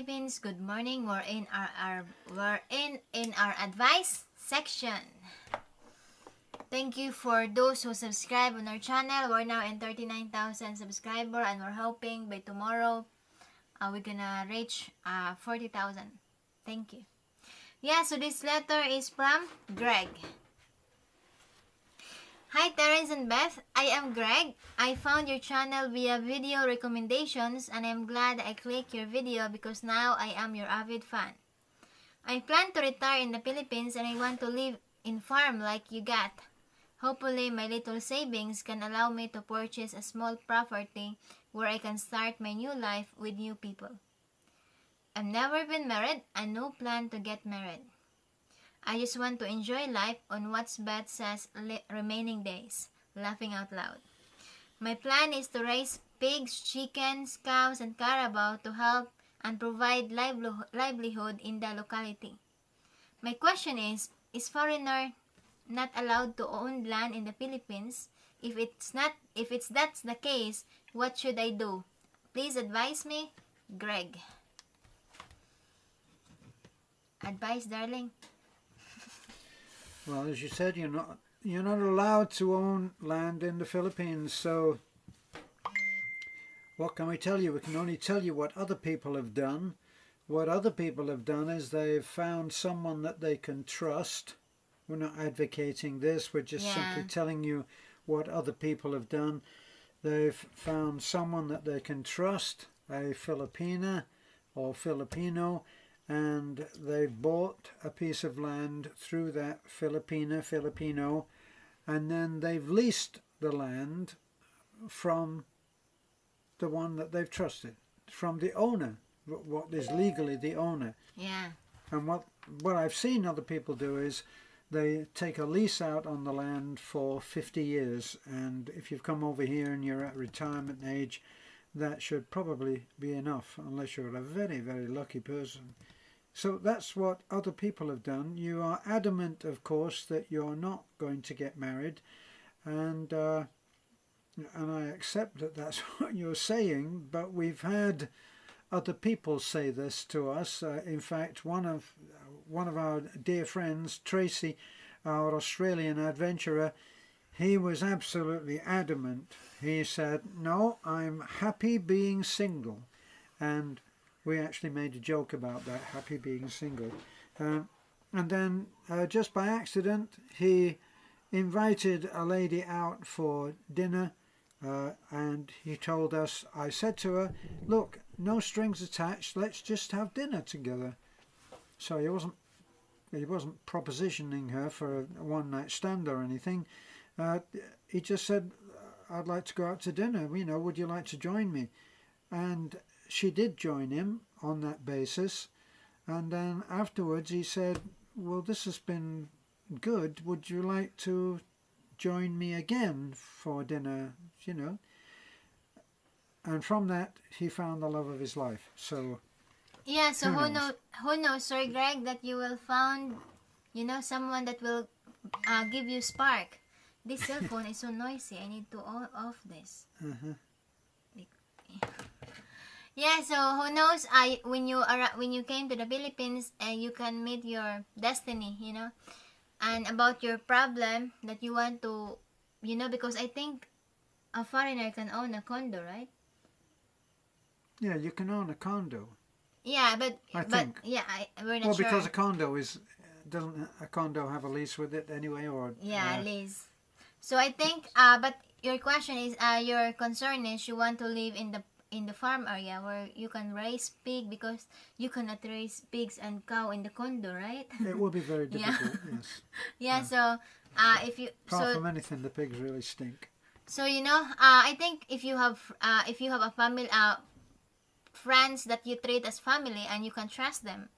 Philippines, good morning. We're in our advice section. Thank you for those who subscribe on our channel. We're now in 39,000 subscriber and we're hoping by tomorrow we're gonna reach 40,000. Thank you. Yeah, so this letter is from Greg. Hi Terence and Beth, I am Greg. I found your channel via video recommendations and I'm glad I clicked your video because now I am your avid fan. I plan to retire in the Philippines and I want to live in farm like you got. Hopefully my little savings can allow me to purchase a small property where I can start my new life with new people. I've never been married and no plan to get married. I just want to enjoy life on what Beth says remaining days. Laughing out loud. My plan is to raise pigs, chickens, cows, and carabao to help and provide livelihood in the locality. My question is foreigner not allowed to own land in the Philippines? If that's the case, what should I do? Please advise me, Greg. Advice, darling. Well, as you said, you're not allowed to own land in the Philippines, so what can we tell you? We can only tell you what other people have done. What other people have done is they've found someone that they can trust. We're not advocating this, we're just simply telling you what other people have done. They've found someone that they can trust, a Filipina or Filipino, and they've bought a piece of land through that Filipino, and then they've leased the land from the one that they've trusted, from the owner, what is legally the owner. Yeah. And what I've seen other people do is they take a lease out on the land for 50 years, and if you've come over here and you're at retirement age, that should probably be enough, unless you're a very, very lucky person. So that's what other people have done. You are adamant, of course, that you're not going to get married, and I accept that that's what you're saying, but we've had other people say this to us. In fact, one of our dear friends, Tracy, our Australian adventurer, he was absolutely adamant. He said, "No, I'm happy being single," and we actually made a joke about that, happy being single. And then just by accident, he invited a lady out for dinner, and he told us, I said to her, "Look, no strings attached, let's just have dinner together." So he wasn't propositioning her for a one-night stand or anything. He just said, "I'd like to go out to dinner, would you like to join me?" And she did join him on that basis, and then afterwards he said, "Well, this has been good, would you like to join me again for dinner?" And from that he found the love of his life. So yeah, so who knows, Sir Greg, that you will find someone that will give you spark. This cell phone is so noisy, I need to off this. Yeah, so who knows? When you came to the Philippines, you can meet your destiny, and about your problem that you want to, because I think a foreigner can own a condo, right? yeah, you can own a condo. Yeah, but we're not sure. Well, because a condo doesn't a condo have a lease with it anyway, or lease. So I think, but your question is, your concern is you want to live in the farm area where you can raise pig, because you cannot raise pigs and cow in the condo, right? It will be very difficult. Yes. So if you apart from anything, the pigs really stink. So I think if you have a family, friends that you treat as family and you can trust them,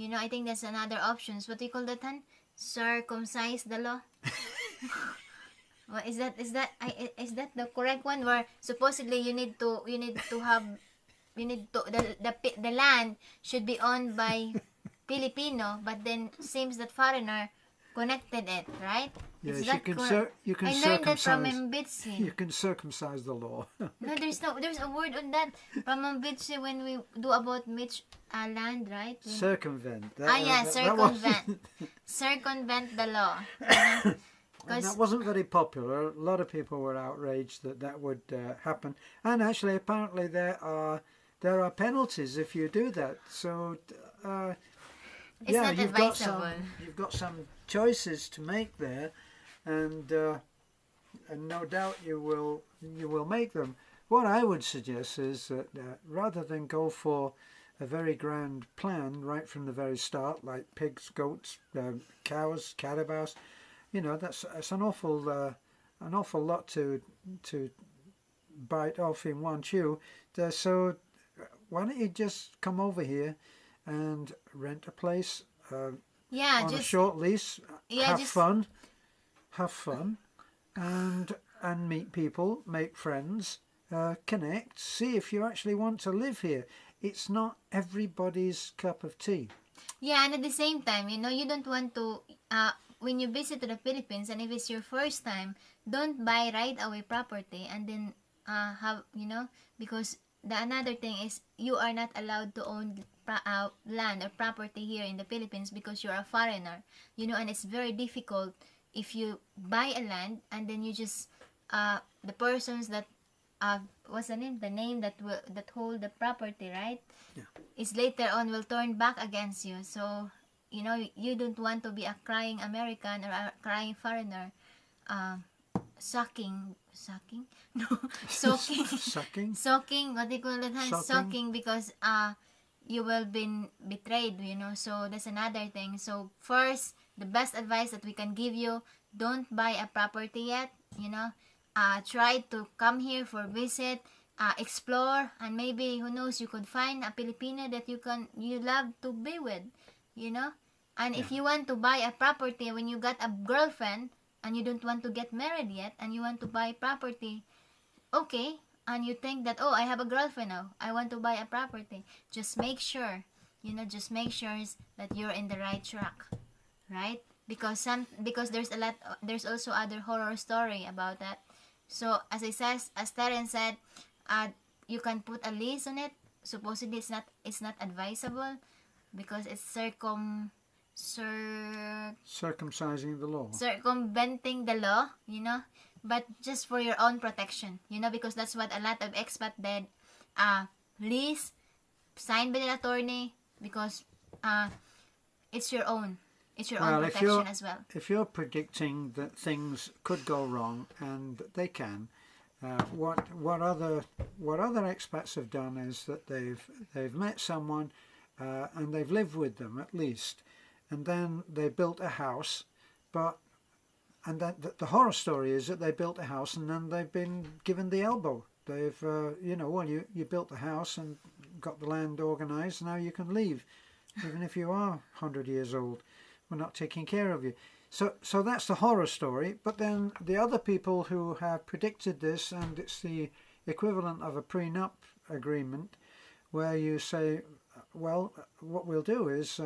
I think that's another options. What do you call that, Han? Circumcise the law. What is that? Is that the correct one? Where supposedly the land should be owned by Filipino, but then seems that foreigner connected it, right? Yes, It's you that can you can I learned that from circumcise. Mbitsi. You can circumcise the law. No, there's a word on that from Mbitsi when we do about Mitch land, right? Circumvent. Yeah, circumvent. Circumvent the law. You know? And that wasn't very popular. A lot of people were outraged that that would happen. And actually, apparently, there are penalties if you do that. So, it's not you've advisable. got some choices to make there, and no doubt you will make them. What I would suggest is that rather than go for a very grand plan right from the very start, like pigs, goats, cows, catabows, that's an awful lot to bite off in one chew. So why don't you just come over here and rent a place on a short lease? Have fun, and meet people, make friends, connect. See if you actually want to live here. It's not everybody's cup of tea. Yeah, and at the same time, you don't want to. When you visit to the Philippines, and if it's your first time, don't buy right away property and then have because the another thing is you are not allowed to own land or property here in the Philippines because you're a foreigner, and it's very difficult if you buy a land and then you just the persons that what's the name that hold the property, right? Yeah. Is later on will turn back against you. So you don't want to be a crying American or a crying foreigner, sucking no soaking what do you call that? Soaking because you will been betrayed, so that's another thing. So first, the best advice that we can give you, don't buy a property yet, try to come here for visit, explore, and maybe who knows, you could find a Filipino that you love to be with, and if you want to buy a property when you got a girlfriend and you don't want to get married yet and you want to buy property, okay, and you think that, I have a girlfriend now, I want to buy a property, just make sure that you're in the right track, right? Because there's also other horror story about that. So as Terence said, you can put a lease on it. Supposedly it's not advisable because it's circumcising the law. Circumventing the law, but just for your own protection, because that's what a lot of expat did. Lease, signed by the attorney, because it's your own protection as well. If you're predicting that things could go wrong, and they can, what other expats have done is that they've met someone and they've lived with them at least, and then they built a house, and then the horror story is that they built a house and then they've been given the elbow. They've you built the house and got the land organised, now you can leave, even if you are 100 years old. We're not taking care of you. So that's the horror story. But then the other people who have predicted this, and it's the equivalent of a prenup agreement, where you say, well, what we'll do is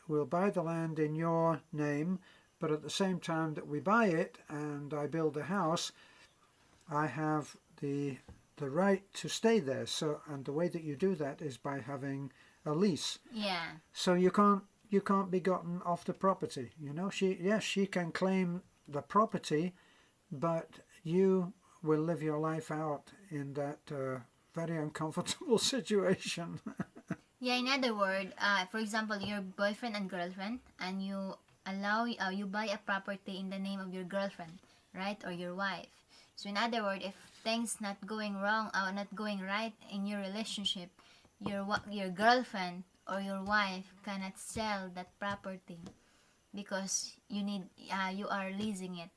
we'll buy the land in your name, but at the same time that we buy it and I build a house, I have the right to stay there. So, and the way that you do that is by having a lease. Yeah. So you can't be gotten off the property. She can claim the property, but you will live your life out in that very uncomfortable situation. Yeah, in other words, for example, your boyfriend and girlfriend, and you buy a property in the name of your girlfriend, right, or your wife. So in other words, if things not going wrong or not going right in your relationship, your girlfriend or your wife cannot sell that property because you are leasing it.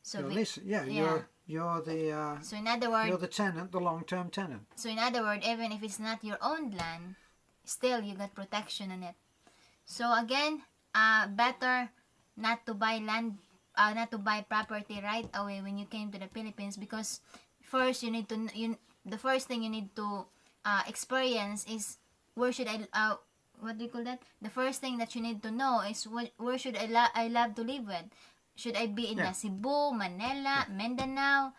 So you're the so in other words, you're the tenant, the long-term tenant. So in other words, even if it's not your own land, still you got protection on it. So again, better not to buy land, not to buy property right away when you came to the Philippines, because first the first thing you need to experience is where should what do you call that? The first thing that you need to know is where should I love to live with? Should I be in Cebu, Manila, Mindanao,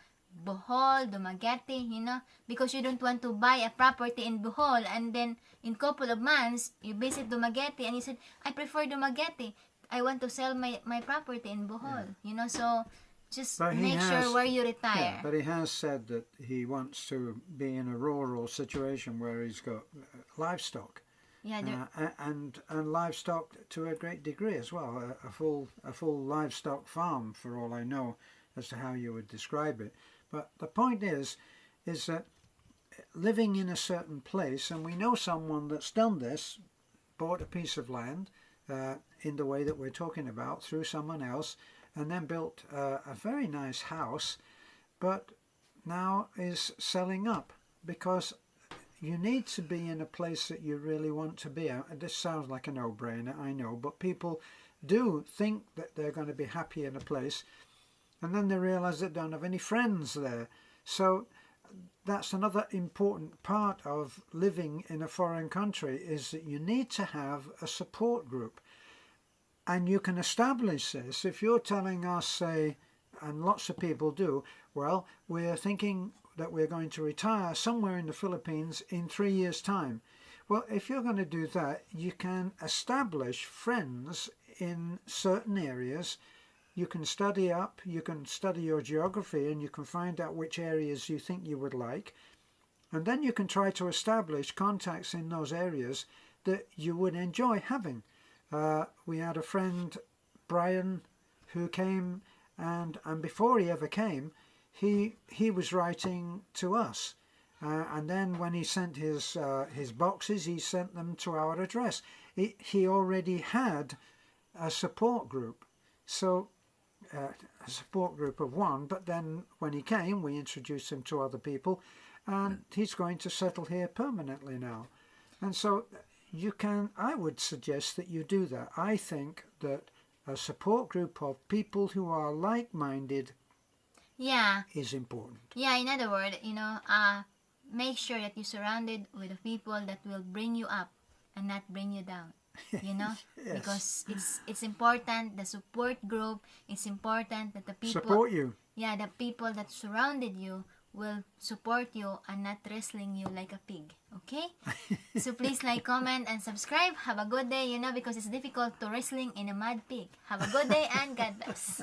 Bohol, Dumaguete, because you don't want to buy a property in Bohol and then in couple of months you visit Dumaguete and you said, I prefer Dumaguete. I want to sell my property in Bohol, so just make sure where you retire. Yeah, but he has said that he wants to be in a rural situation where he's got livestock. Yeah, and livestock to a great degree as well. A full livestock farm, for all I know, as to how you would describe it. But the point is that living in a certain place, and we know someone that's done this, bought a piece of land in the way that we're talking about through someone else, and then built a very nice house, but now is selling up because you need to be in a place that you really want to be. This sounds like a no-brainer, I know, but people do think that they're going to be happy in a place, and then they realize they don't have any friends there. So that's another important part of living in a foreign country, is that you need to have a support group. And you can establish this if you're telling us, say, and lots of people do, well, we're thinking that we're going to retire somewhere in the Philippines in 3 years' time. Well, if you're going to do that, you can establish friends in certain areas. You can study up, you can study your geography, and you can find out which areas you think you would like. And then you can try to establish contacts in those areas that you would enjoy having. We had a friend, Brian, who came, and before he ever came, he was writing to us, and then when he sent his boxes, he sent them to our address. He already had a support group, so a support group of one. But then when he came, we introduced him to other people, and he's going to settle here permanently now. And so I would suggest that you do that. I think that a support group of people who are like-minded is important. Yeah, in other words, make sure that you're surrounded with the people that will bring you up and not bring you down. Yes. Because it's important, the support group, it's important that the people support you. Yeah, the people that surrounded you will support you and not wrestling you like a pig. Okay? So please like, comment, and subscribe. Have a good day, because it's difficult to wrestling in a mad pig. Have a good day and God bless.